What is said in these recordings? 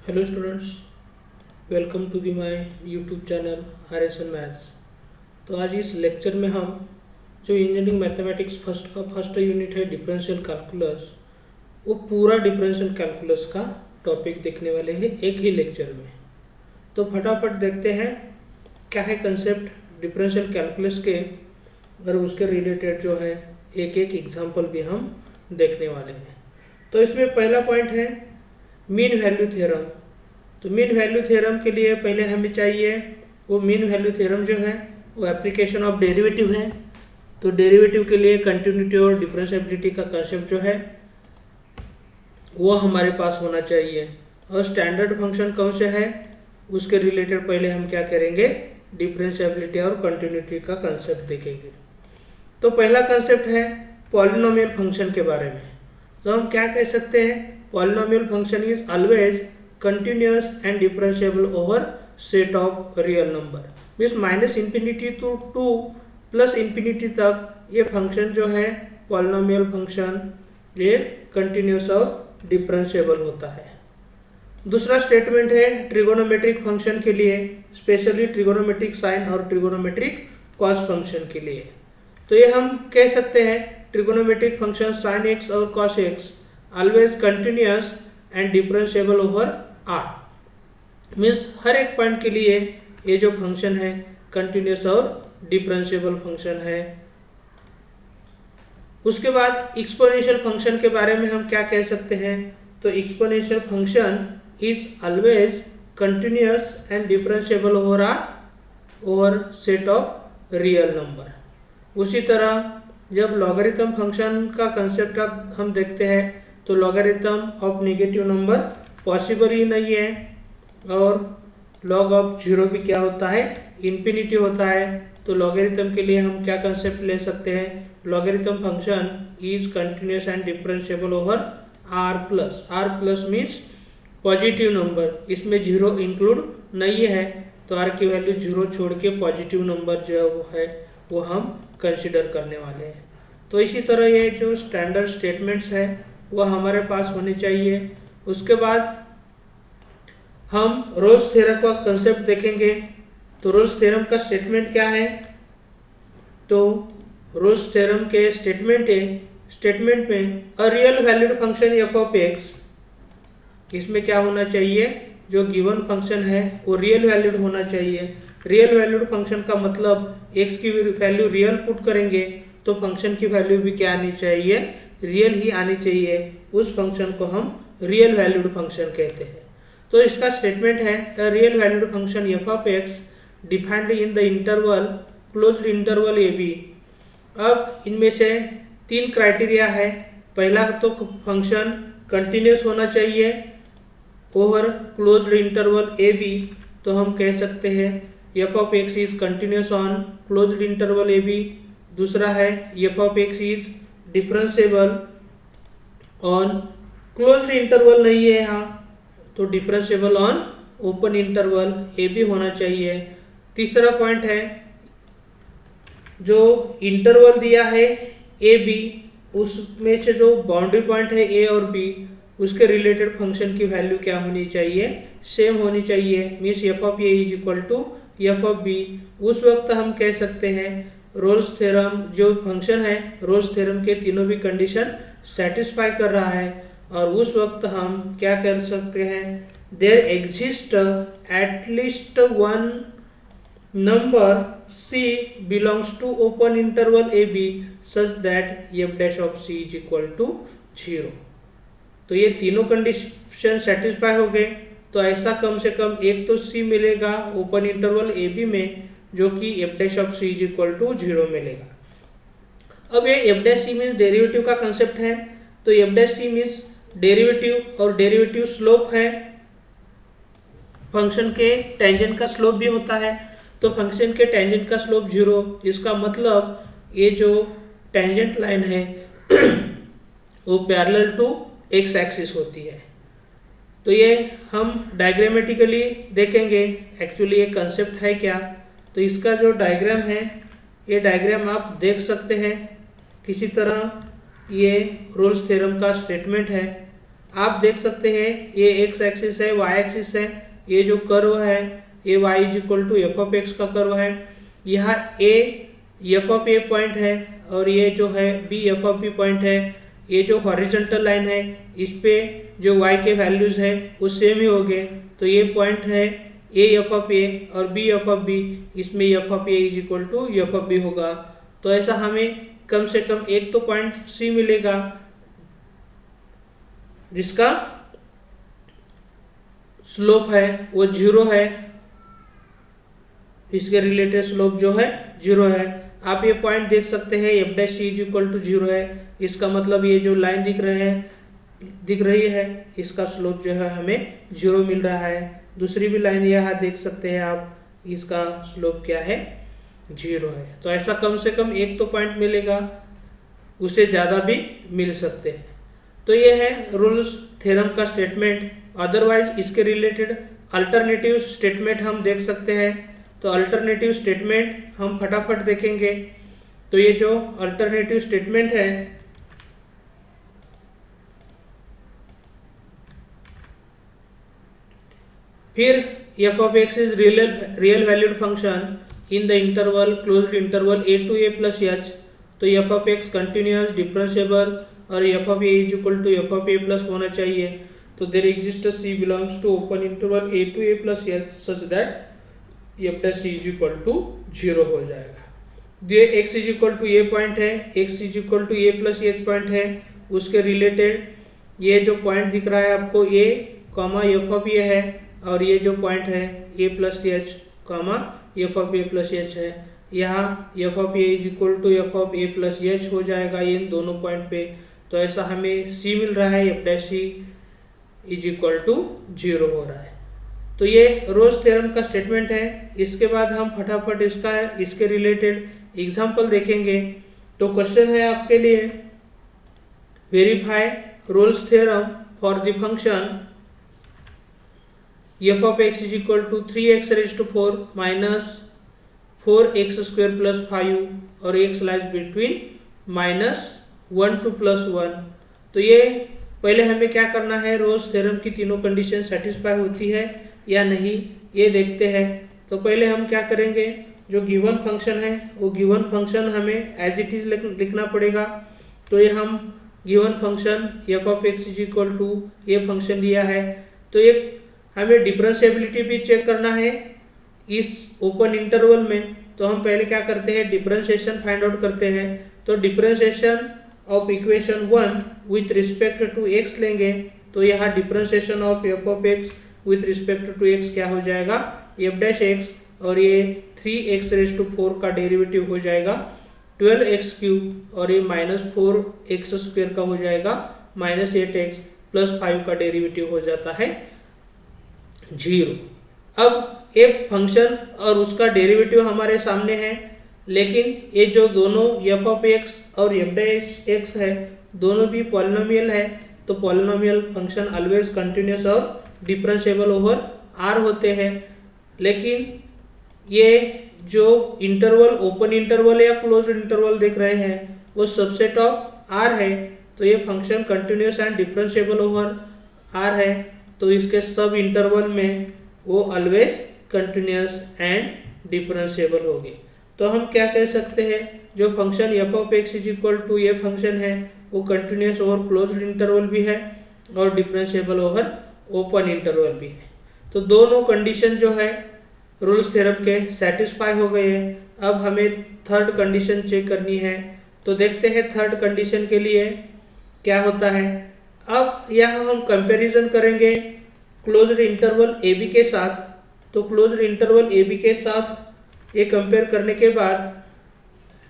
Hello students, welcome to the my YouTube channel RSN maths. तो आज इस lecture में हम जो इंजीनियरिंग मैथमेटिक्स फर्स्ट यूनिट है डिफरेंशियल कैलकुलस, वो पूरा डिफरेंशियल कैलकुलस का टॉपिक देखने वाले हैं एक ही लेक्चर में। तो फटाफट देखते हैं क्या है कंसेप्ट डिफरेंशियल कैलकुलस के, और उसके रिलेटेड जो है एक एक एग्जाम्पल भी हम देखने वाले हैं। तो इसमें पहला पॉइंट है मीन वैल्यू थ्योरम। तो मीन वैल्यू थ्योरम के लिए पहले हमें चाहिए वो मीन वैल्यू थ्योरम जो है वो एप्लीकेशन ऑफ डेरिवेटिव है। तो डेरिवेटिव के लिए कंटिन्यूटी और डिफरेंशिएबिलिटी का कंसेप्ट जो है वो हमारे पास होना चाहिए। और स्टैंडर्ड फंक्शन कौन से है उसके रिलेटेड पहले हम क्या करेंगे, डिफरेंशिएबिलिटी और कंटिन्यूटी का कंसेप्ट देखेंगे। तो पहला कंसेप्ट है पॉलिनोमियल फंक्शन के बारे में। तो हम क्या कह सकते हैं, polynomial function is always continuous and differentiable over set of real number। Means minus infinity to 2 plus infinity तक ये फंक्शन जो है पॉलिनोमियल फंक्शन ये कंटिन्यूस और डिफरेंशिएबल होता है। दूसरा स्टेटमेंट है ट्रिगोनोमेट्रिक फंक्शन के लिए, स्पेशली ट्रिगोनोमेट्रिक साइन और ट्रिगोनोमेट्रिक कॉस फंक्शन के लिए। तो ये हम कह सकते हैं ट्रिगोनोमेट्रिक फंक्शन साइन एक्स और cos x always continuous and differentiable over are. Means हर एक पॉइंट के लिए ये जो फंक्शन है कंटिन्यूस और डिफरेंशिएबल फंक्शन है। उसके बाद एक्सपोनेंशियल फंक्शन के बारे में हम क्या कह सकते हैं, तो exponential function is always continuous and differentiable over R over set of real number. उसी तरह जब लॉगरिथम फंक्शन का कंसेप्ट अब हम देखते हैं तो logarithm of negative number possible ही नहीं है, और लॉग ऑफ जीरो भी क्या होता है, इन्फिनिटी होता है। तो लॉगरिथम के लिए हम क्या कंसेप्ट ले सकते हैं, logarithm function is continuous and differentiable over R plus. R plus means positive number, इसमें जीरो इंक्लूड नहीं है, तो आर की वैल्यू जीरो छोड़ के पॉजिटिव नंबर जो है वो हम कंसिडर करने वाले हैं। तो इसी तरह ये जो स्टैंडर्ड स्टेटमेंट्स है वो हमारे पास होने चाहिए। उसके बाद हम रोल्स थ्योरम का कंसेप्ट देखेंगे। तो रोल्स थ्योरम का स्टेटमेंट क्या है, तो रोल्स थ्योरम के स्टेटमेंट में अ real valued function f of x, इसमें क्या होना चाहिए, जो गिवन फंक्शन है वो रियल वैल्यूड होना चाहिए। रियल वैल्यूड फंक्शन का मतलब एक्स की वैल्यू रियल पुट करेंगे तो फंक्शन की वैल्यू भी क्या आनी चाहिए, रियल ही आनी चाहिए। उस फंक्शन को हम रियल वैल्यूड फंक्शन कहते हैं। तो इसका स्टेटमेंट है real valued function f of x defined in the interval closed interval a b. अब इनमें से तीन क्राइटेरिया है। पहला तो फंक्शन कंटिन्यूस होना चाहिए over closed interval a b. तो हम कह सकते हैं f of x is continuous on closed interval a b. दूसरा है f of x is differentiable on closed interval नहीं है यहाँ, तो differentiable on open interval a भी होना चाहिए। तीसरा पॉइंट है जो इंटरवल दिया है ए बी, उसमें से जो बाउंड्री पॉइंट है ए और बी उसके रिलेटेड फंक्शन की वैल्यू क्या होनी चाहिए, सेम होनी चाहिए। Means f of A is equal to F of b. उस वक्त हम कह सकते हैं रोल्स थ्योरम जो फंक्शन है रोल्स थ्योरम के तीनों भी कंडीशन सेटिस्फाई कर रहा है, और उस वक्त हम क्या कर सकते हैं, there exist at least one number c belongs to open interval a b such that F dash of C is equal to 0। तो ये तीनों कंडीशन सेटिस्फाई हो गए, तो ऐसा कम से कम एक तो सी मिलेगा ओपन इंटरवल ए बी में जो कि f dash of C is equal to 0 मिलेगा। अब ये f dash c means derivative का कंसेप्ट है। तो f dash c means derivative, और डेरिवेटिव स्लोप है, फंक्शन के टेंजेंट का स्लोप भी होता है। तो फंक्शन के टेंजेंट का स्लोप 0, इसका मतलब ये जो टेंजेंट लाइन है वो पैरेलल टू एक्स एक्सिस होती है। तो ये हम डायग्रामेटिकली देखेंगे एक्चुअली ये कंसेप्ट है क्या। तो इसका जो डायग्राम है, ये डायग्राम आप देख सकते हैं किसी तरह, ये रोल्स थ्योरम का स्टेटमेंट है। आप देख सकते हैं ये एक्स एक्सिस है, वाई एक्सिस है, ये जो कर्व है ये y is equal to F of x का कर्व है। यहाँ a f of a point है और ये जो है b f of b point है। ये जो हॉरिजॉन्टल लाइन है इस पे जो y के वैल्यूज है वो सेम ही हो गए, तो ये पॉइंट है a एफ ऑफ ए और b एफ ऑफ बी, इसमें f of A is equal to F of b होगा। तो ऐसा हमें कम से कम एक तो पॉइंट सी मिलेगा जिसका स्लोप है वो 0 है, इसके रिलेटेड स्लोप जो है 0 है। आप ये पॉइंट देख सकते हैं F dash C is equal to 0 है, इसका मतलब ये जो लाइन दिख रही है इसका स्लोप जो है हमें 0 मिल रहा है। दूसरी भी लाइन यहाँ देख सकते हैं आप, इसका स्लोप क्या है 0 है। तो ऐसा कम से कम एक तो पॉइंट मिलेगा, उससे ज़्यादा भी मिल सकते हैं। तो ये है रूल्स थ्योरम का स्टेटमेंट। अदरवाइज इसके रिलेटेड अल्टरनेटिव स्टेटमेंट हम देख सकते हैं। तो अल्टरनेटिव स्टेटमेंट हम फटाफट देखेंगे। तो ये जो अल्टरनेटिव स्टेटमेंट है फिर F of x is real valued function in the interval closed interval a to a plus h। तो F of X continuous differentiable और F of A is equal to F of A plus होना चाहिए। तो there exist c belongs to open interval a to a plus h such that F dash c is equal to 0 हो जाएगा। ये x is equal to A point है, x is equal to a plus h point है, उसके related ये जो point दिख रहा है आपको a comma f of a है और ये जो पॉइंट है a plus h comma f of A plus h है। यहाँ f of A is equal to F of A plus h हो जाएगा इन दोनों पॉइंट पे। तो ऐसा हमें c मिल रहा है, F dash c is equal to 0 हो रहा है। तो ये रोल्स थ्योरम का स्टेटमेंट है। इसके बाद हम फटाफट इसके रिलेटेड एग्जाम्पल देखेंगे। तो क्वेश्चन है आपके लिए, verify Rolle's theorem for the function f of x is equal to 3x raise to 4 minus 4x square plus 5 और x लाइज बिटवीन -1 to +1। तो ये पहले हमें क्या करना है, रोल्स थ्योरम की तीनों कंडीशन सेटिस्फाई होती है या नहीं ये देखते हैं। तो पहले हम क्या करेंगे, जो गिवन फंक्शन है वो गिवन फंक्शन हमें एज इट इज लिखना पड़ेगा। तो ये हम given function f of x is equal to ये फंक्शन दिया है। तो एक हमें डिफरेंशिएबिलिटी भी चेक करना है इस ओपन इंटरवल में। तो हम पहले क्या करते हैं, डिफरेंशिएशन फाइंड आउट करते हैं। तो differentiation of equation 1 with respect to x लेंगे। तो यहाँ differentiation of f of x with respect to x क्या हो जाएगा, एफ डैश एक्स और ये 3x रेज टू 4 का डेरिवेटिव हो जाएगा 12x क्यूब और ये -4x स्क्वायर का हो जाएगा -8x प्लस 5 का डेरिवेटिव हो जाता है 0। अब एक फंक्शन और उसका डेरिवेटिव हमारे सामने है, लेकिन ये जो दोनों एफ ऑफ एक्स और एफ डैश एक्स है दोनों भी पॉलिनोमियल है। तो पॉलिनोमियल फंक्शन ऑलवेज कंटिन्यूअस और डिफरेंशिएबल ओवर आर होते हैं। लेकिन ये जो इंटरवल ओपन इंटरवल या क्लोज्ड इंटरवल देख रहे हैं वो सबसेट ऑफ आर है। तो ये function continuous and differentiable over R है। तो इसके सब इंटरवल में वो ऑलवेज कंटिन्यूअस एंड डिफरेंशिएबल होगी। तो हम क्या कह सकते हैं, जो function f of x is equal to ये फंक्शन है वो कंटिन्यूअस ओवर क्लोज्ड इंटरवल भी है और डिफरेंशिएबल ओवर ओपन इंटरवल भी है। तो दोनों कंडीशन जो है रूल्स थ्योरम के सेटिस्फाई हो गए हैं। अब हमें थर्ड कंडीशन चेक करनी है। तो देखते हैं थर्ड कंडीशन के लिए क्या होता है। अब यहाँ हम कंपैरिजन करेंगे क्लोज्ड इंटरवल ए बी के साथ। तो क्लोज्ड इंटरवल ए बी के साथ ये कंपेयर करने के बाद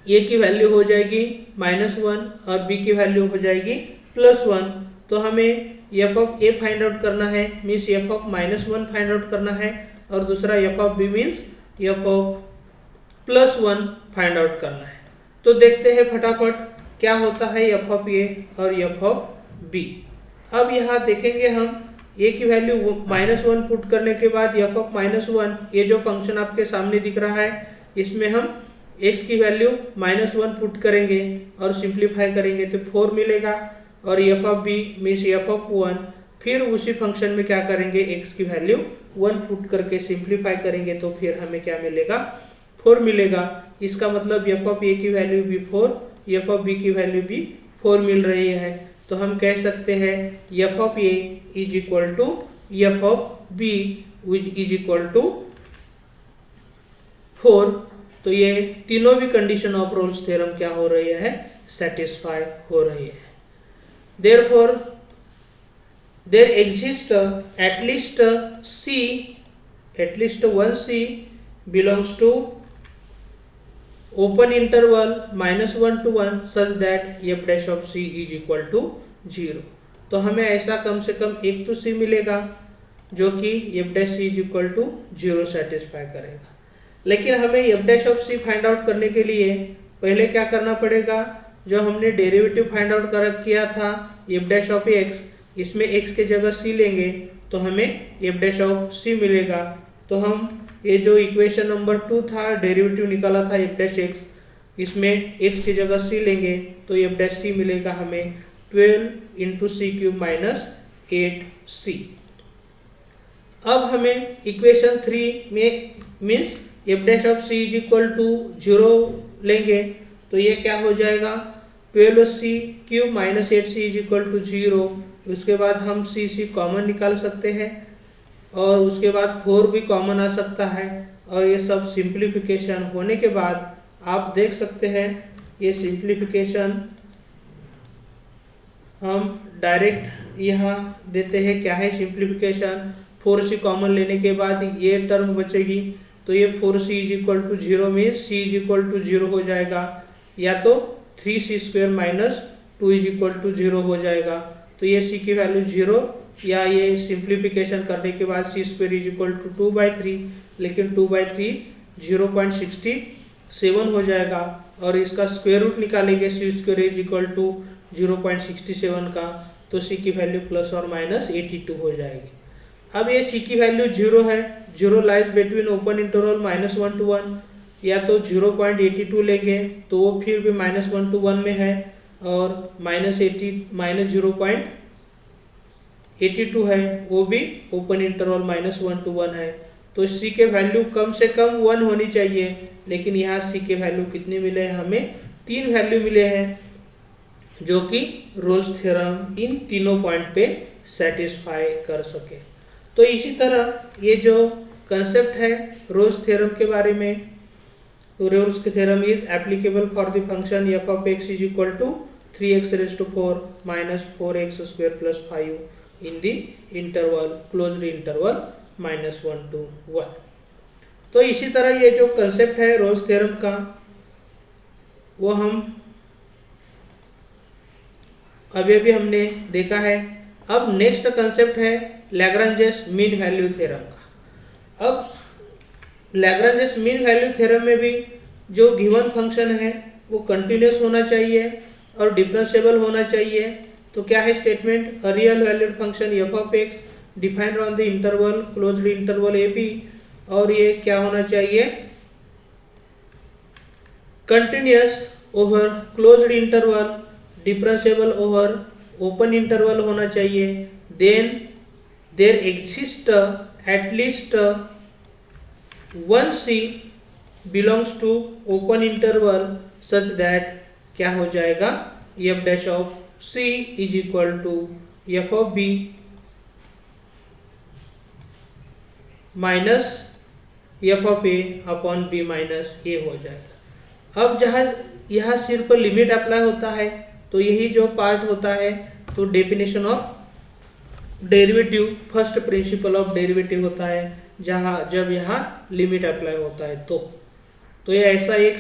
ए की वैल्यू हो जाएगी -1 और बी की वैल्यू हो जाएगी +1। तो हमें f of a find out करना है, means f of -1 find out करना है और दूसरा f of b means f of +1 find out करना है। तो देखते हैं फटाफट क्या होता है एफ ऑफ ए और एफ ऑफ बी। अब यहाँ देखेंगे हम ए की वैल्यू -1 पुट करने के बाद एफ ऑफ -1 ये जो फंक्शन आपके सामने दिख रहा है इसमें हम x की वैल्यू -1 पुट करेंगे और सिंप्लीफाई करेंगे तो 4 मिलेगा और F of b means f of 1 फिर उसी फंक्शन में क्या करेंगे, x की वैल्यू 1 पुट करके सिंप्लीफाई करेंगे तो फिर हमें क्या मिलेगा, 4 मिलेगा। इसका मतलब f ऑफ a की वैल्यू भी 4, f ऑफ b की वैल्यू भी 4 मिल रही है। तो हम कह सकते हैं f of a is equal to f of b is equal to 4। तो ये तीनों भी कंडीशन ऑफ रोल्स थ्योरम क्या हो रही है, सेटिस्फाई हो रही है। Therefore, there exists at least one C belongs to open interval -1 to 1 such that f dash of C is equal to 0। तो हमें ऐसा कम से कम एक तो C मिलेगा जो कि f dash C is equal to 0 satisfy करेगा। लेकिन हमें f dash of C find out करने के लिए पहले क्या करना पड़ेगा, जो हमने डेरिवेटिव फाइंड आउट किया था f dash of x, इसमें x के जगह c लेंगे तो हमें f dash of c मिलेगा। तो हम ये जो इक्वेशन नंबर 2 था, डेरिवेटिव निकाला था f dash x, इसमें x की जगह c लेंगे तो f dash c मिलेगा हमें 12 इंटू सी क्यूब माइनस 8c। अब हमें इक्वेशन 3 में means f dash of c is equal to 0 लेंगे तो ये क्या हो जाएगा, 12c cube minus 8c is equal to 0। उसके बाद हम c कॉमन निकाल सकते हैं और उसके बाद 4 भी कॉमन आ सकता है। और ये सब सिंप्लीफिकेशन होने के बाद आप देख सकते हैं, ये सिंप्लीफिकेशन हम डायरेक्ट यहाँ देते हैं। क्या है सिंप्लीफिकेशन, 4c कॉमन लेने के बाद ये टर्म बचेगी तो ये 4c is equal to 0 means c is equal to 0 हो जाएगा, या तो 3c square minus 2 is equal to 0 हो जाएगा। तो ये c की वैल्यू 0, या ये सिंप्लीफिकेशन करने के बाद c square is equal to 2/3, लेकिन 2/3 0.67 हो जाएगा। और इसका स्क्वायर रूट निकालेंगे c square is equal to 0.67 का, तो c की वैल्यू प्लस और माइनस 82 हो जाएगी। अब ये c की वैल्यू 0 है, 0 lies between open interval -1 to 1, या तो 0.82 लेंगे तो वो फिर भी -1 to 1 में है, और -0.82 है वो भी ओपन इंटरवल -1 to 1 है। तो c के वैल्यू कम से कम 1 होनी चाहिए, लेकिन यहाँ c के वैल्यू कितने मिले हैं, हमें 3 वैल्यू मिले हैं, जो कि रोल्स थ्योरम इन तीनों पॉइंट पे सेटिस्फाई कर सके। तो इसी तरह ये जो कंसेप्ट है रोल्स थ्योरम के बारे में, Rolle's theorem is applicable for the function f of x is equal to 3x raised to 4 minus 4x square plus 5 in the interval closed interval -1 to 1। तो इसी तरह ये जो कंसेप्ट है रोल्स थ्योरम का, वो हम अभी भी हमने देखा है। अब नेक्स्ट कंसेप्ट है लैग्रांजेस मीन वैल्यू थ्योरम का। अब लैग्रांजेस मीन वैल्यू थ्योरम में भी जो गिवन फंक्शन है वो कंटिन्यूस होना चाहिए और डिफरेंशिएबल होना चाहिए। तो क्या है statement, a real valued function f of x defined on the interval closed interval a b, और ये क्या होना चाहिए, continuous over closed interval, differentiable over open interval होना चाहिए। Then there exist at least one c belongs to open interval such that क्या हो जाएगा, f dash of c is equal to f of b minus f of a upon b minus a हो जाएगा। अब जहाँ यहाँ सिर्फ limit apply होता है तो यही जो पार्ट होता है, तो definition of derivative, first principle of derivative होता है जहाँ जब यहाँ लिमिट अप्लाई होता है। तो ये ऐसा एक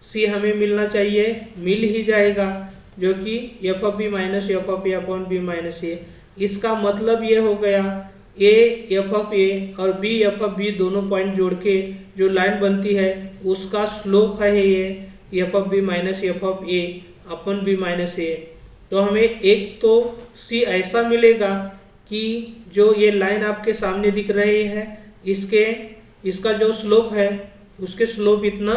c हमें मिलना चाहिए, मिल ही जाएगा, जो कि f of b minus f of a upon b minus a। इसका मतलब ये हो गया a f ऑफ a और b f ऑफ b दोनों पॉइंट जोड़ के जो लाइन बनती है उसका स्लोप है ये f of b minus f of a upon b minus a। तो हमें एक तो c ऐसा मिलेगा कि जो ये लाइन आपके सामने दिख रही है इसका जो स्लोप है उसके स्लोप इतना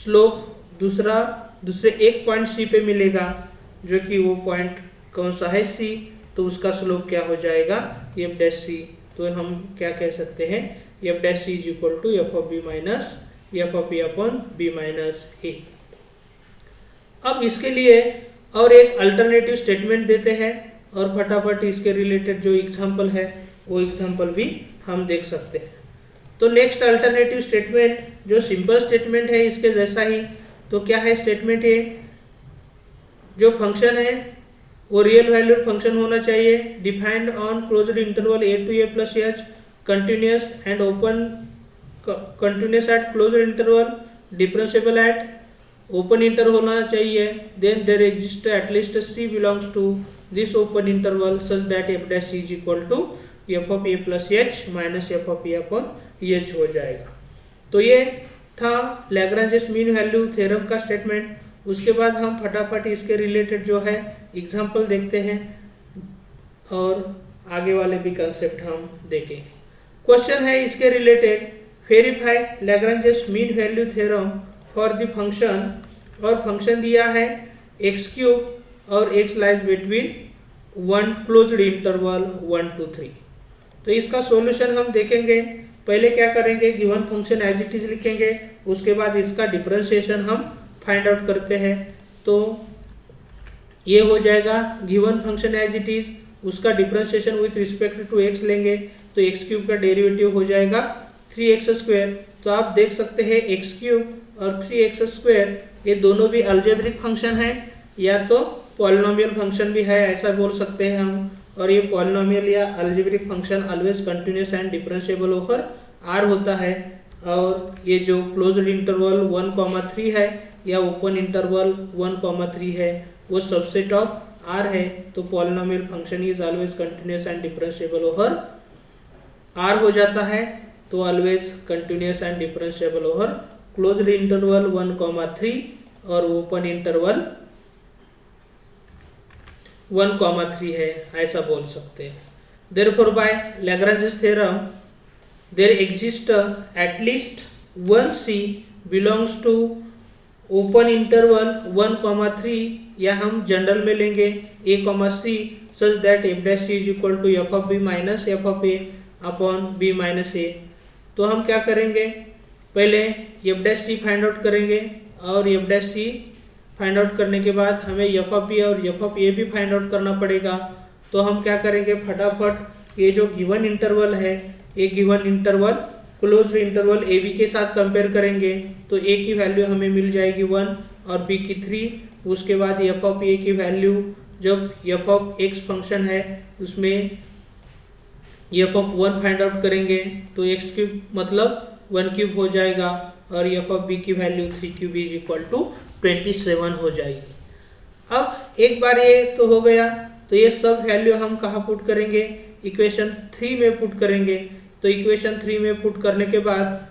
स्लोप दूसरे एक पॉइंट c पे मिलेगा, जो कि वो पॉइंट कौन सा है c, तो उसका स्लोप क्या हो जाएगा, एफ डैश सी। तो हम क्या कह सकते हैं, F dash C is equal to F of B minus F of A upon B minus A. अब इसके लिए और एक अल्टरनेटिव स्टेटमेंट देते हैं और फटाफट इसके रिलेटेड जो एग्जांपल है वो एग्जांपल भी हम देख सकते हैं। तो नेक्स्ट अल्टरनेटिव स्टेटमेंट जो सिंपल स्टेटमेंट है इसके जैसा ही, तो क्या है स्टेटमेंट, ये जो फंक्शन है वो रियल वैल्यूड फंक्शन होना चाहिए, defined on closed interval a to a plus h, continuous and open, continuous at closed interval, differentiable at open inter होना चाहिए, then there exist at least c belongs to this open interval such that F dash C is equal to F of A plus h minus F of A upon h हो जाएगा। तो ये था Lagrange's mean value theorem का statement. उसके बाद हम फटाफट इसके रिलेटेड जो है एग्जांपल देखते हैं और आगे वाले भी कंसेप्ट हम देखेंगे। क्वेश्चन है इसके related, verify Lagrange's mean value theorem for the function, और फंक्शन दिया है एक्स क्यूब और x lies between one closed interval 1 to 3। तो इसका सॉल्यूशन हम देखेंगे। पहले क्या करेंगे, given function as it is लिखेंगे, उसके बाद इसका डिफरेंशिएशन हम फाइंड आउट करते हैं। तो ये हो जाएगा given function as it is, उसका differentiation with respect to x लेंगे तो एक्स क्यूब का डेरिवेटिव हो जाएगा 3x²। तो आप देख सकते हैं एक्स क्यूब और 3x² ये दोनों भी अलजेब्रिक फंक्शन है या तो पॉलिनोमियल फंक्शन भी है, ऐसा बोल सकते हैं हम। और ये पॉलिनोमियल या algebraic function always continuous and differentiable over R होता है। और ये जो क्लोज्ड इंटरवल 1,3 है या ओपन इंटरवल 1,3 है वो सबसेट ऑफ आर है। तो polynomial function is always continuous and differentiable over R हो जाता है। तो always continuous and differentiable over closed interval 1,3 और ओपन इंटरवल 1,3 है, ऐसा बोल सकते हैं। Therefore by Lagrange's theorem there exists at least one c belongs to open interval 1,3 या हम जनरल में लेंगे a, c such that f dash c is equal to f of b minus f of a upon b minus a। तो हम क्या करेंगे, पहले f dash c find out करेंगे और f dash c find out करने के बाद हमें एफ ऑफ बी और एफ ऑफ ए भी फाइंड आउट करना पड़ेगा। तो हम क्या करेंगे, फटाफट ये जो गिवन इंटरवल है, ये given interval closed interval a b के साथ कंपेयर करेंगे। तो ए की वैल्यू हमें मिल जाएगी 1 और बी की 3। उसके बाद एफ ऑफ ए की वैल्यू, जब एफ ऑफ एक्स फंक्शन है उसमें एफ ऑफ 1 फाइंड आउट करेंगे तो एक्स क्यूब मतलब 1 क्यूब हो जाएगा और एफ ऑफ बी की value 3 cube is equal to 27 हो जाएगी। अब एक बार ये तो हो गया, तो ये सब वैल्यू हम कहाँ पुट करेंगे, इक्वेशन 3 में पुट करेंगे। तो इक्वेशन 3 में पुट करने के बाद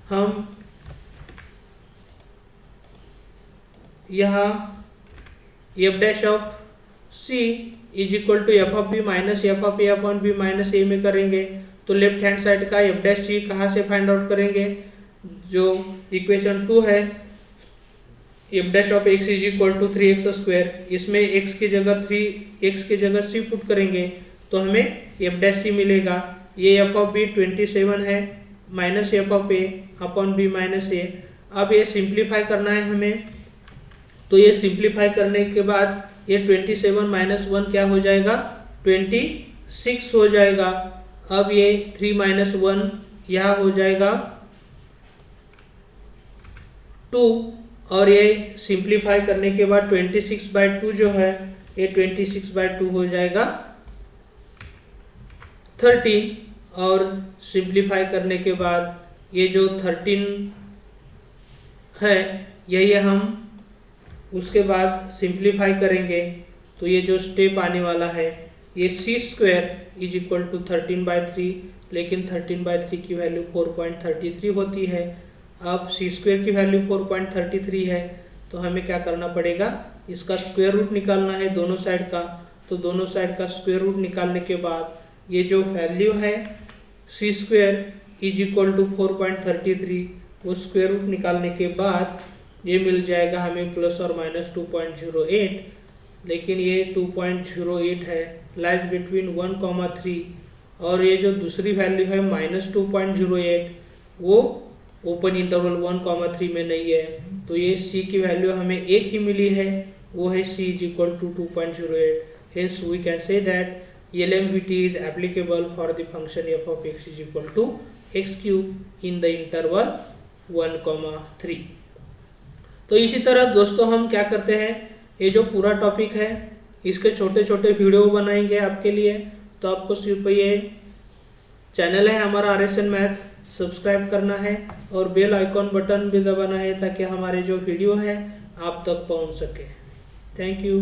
हम यहाँ F dash of C is equal to F of B minus F of A upon B minus A में करेंगे। तो लेफ्ट हैंड साइड का एफ डैश सी कहाँ से फाइंड आउट करेंगे, जो इक्वेशन 2 है F dash of x is equal to 3x², इसमें x की जगह c पुट करेंगे तो हमें एफ डैश सी मिलेगा। ये एफ ऑफ बी 27 है minus F of A upon B minus A. अब ये सिंप्लीफाई करना है हमें, तो ये सिंप्लीफाई करने के बाद ये 27 माइनस 1 क्या हो जाएगा, 26 हो जाएगा। अब ये 3 माइनस 1 यहाँ हो जाएगा 2 और ये सिंप्लीफाई करने के बाद 26/2 जो है ये 26/2 हो जाएगा 13 और सिंप्लीफाई करने के बाद ये जो 13 है यही हम उसके बाद सिंप्लीफाई करेंगे तो ये जो स्टेप आने वाला है ये c² इज इक्वल टू 13/3, लेकिन 13/3 की वैल्यू 4.33 होती है। अब c² की वैल्यू 4.33 है तो हमें क्या करना पड़ेगा, इसका स्क्वायर रूट निकालना है दोनों साइड का। तो दोनों साइड का स्क्वायर रूट निकालने के बाद ये जो वैल्यू है c² इज इक्वल टू 4.33, वो स्क्वायर रूट निकालने के बाद ये मिल जाएगा हमें प्लस और माइनस 2.08, लेकिन ये 2.08 है लाइज बिटवीन 1,3 और ये जो दूसरी वैल्यू है -2.08 वो ओपन इंटरवल 1,3 में नहीं है, तो ये c की वैल्यू हमें एक ही मिली है, वो है c is equal to 2.08. Hence we can say that LMVT is applicable for the function f of x is equal to x cube in the interval 1,3. तो इसी तरह दोस्तों हम क्या करते हैं, ये जो पूरा टॉपिक है इसके छोटे छोटे वीडियो बनाएंगे आपके लिए। तो आपको सिर्फ ये चैनल है हमारा RSN मैथ्स, सब्सक्राइब करना है और बेल आइकॉन बटन भी दबाना है ताकि हमारे जो वीडियो है आप तक पहुंच सके। Thank you.